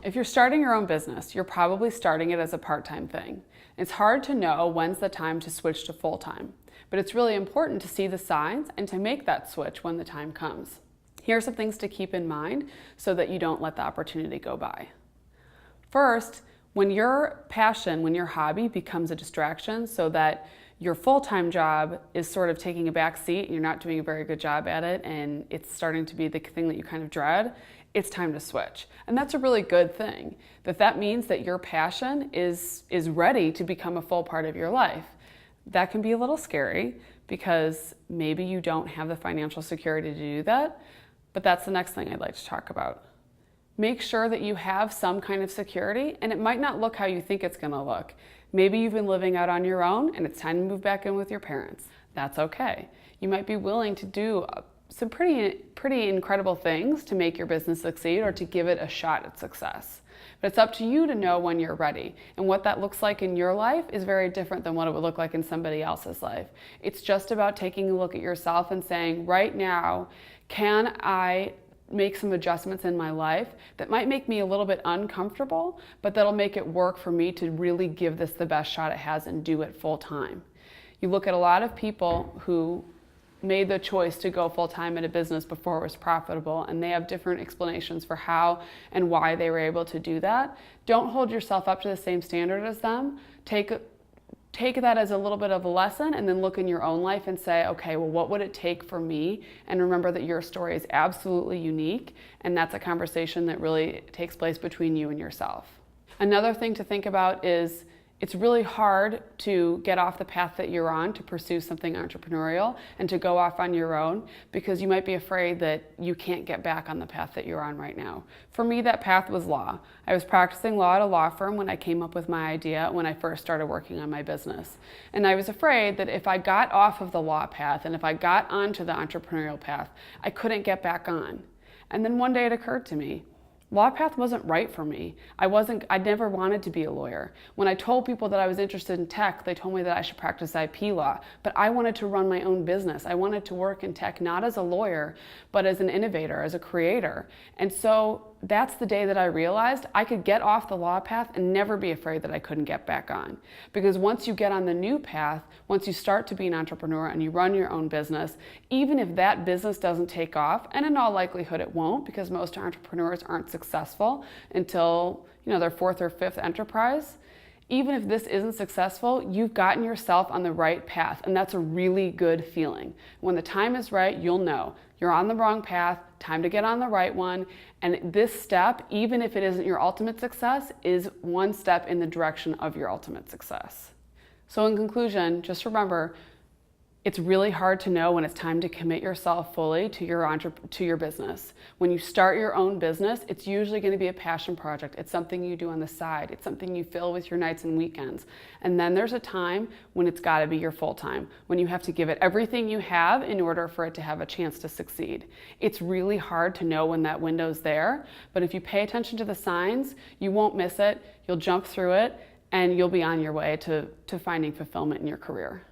If you're starting your own business, you're probably starting it as a part-time thing. It's hard to know when's the time to switch to full-time, but it's really important to see the signs and to make that switch when the time comes. Here are some things to keep in mind so that you don't let the opportunity go by. First, when your passion, when your hobby becomes a distraction so that your full-time job is sort of taking a back seat and you're not doing a very good job at it and it's starting to be the thing that you kind of dread, it's time to switch. And that's a really good thing. That means that your passion is ready to become a full part of your life. That can be a little scary because maybe you don't have the financial security to do that, but that's the next thing I'd like to talk about. Make sure that you have some kind of security, and it might not look how you think it's gonna look. Maybe you've been living out on your own and it's time to move back in with your parents. That's okay. You might be willing to do some pretty incredible things to make your business succeed or to give it a shot at success. But it's up to you to know when you're ready. And what that looks like in your life is very different than what it would look like in somebody else's life. It's just about taking a look at yourself and saying, right now, can I make some adjustments in my life that might make me a little bit uncomfortable, but that'll make it work for me to really give this the best shot it has and do it full time. You look at a lot of people who made the choice to go full-time in a business before it was profitable, and they have different explanations for how and why they were able to do that. Don't hold yourself up to the same standard as them. Take that as a little bit of a lesson and then look in your own life and say, okay, well, what would it take for me? And remember that your story is absolutely unique, and that's a conversation that really takes place between you and yourself. Another thing to think about is it's really hard to get off the path that you're on to pursue something entrepreneurial and to go off on your own because you might be afraid that you can't get back on the path that you're on right now. For me, that path was law. I was practicing law at a law firm when I came up with my idea when I first started working on my business. And I was afraid that if I got off of the law path and if I got onto the entrepreneurial path, I couldn't get back on. And then one day it occurred to me, law path wasn't right for me. I never wanted to be a lawyer. When I told people that I was interested in tech, they told me that I should practice IP law, but I wanted to run my own business. I wanted to work in tech, not as a lawyer, but as an innovator, as a creator. And so that's the day that I realized I could get off the law path and never be afraid that I couldn't get back on. Because once you get on the new path, once you start to be an entrepreneur and you run your own business, even if that business doesn't take off, and in all likelihood it won't, because most entrepreneurs aren't successful until their fourth or fifth enterprise, even if this isn't successful, you've gotten yourself on the right path, and that's a really good feeling. When the time is right, you'll know you're on the wrong path, time to get on the right one, and this step, even if it isn't your ultimate success, is one step in the direction of your ultimate success. So in conclusion, just remember, it's really hard to know when it's time to commit yourself fully to your business. When you start your own business, it's usually going to be a passion project. It's something you do on the side. It's something you fill with your nights and weekends. And then there's a time when it's got to be your full-time, when you have to give it everything you have in order for it to have a chance to succeed. It's really hard to know when that window's there, but if you pay attention to the signs, you won't miss it, you'll jump through it, and you'll be on your way to finding fulfillment in your career.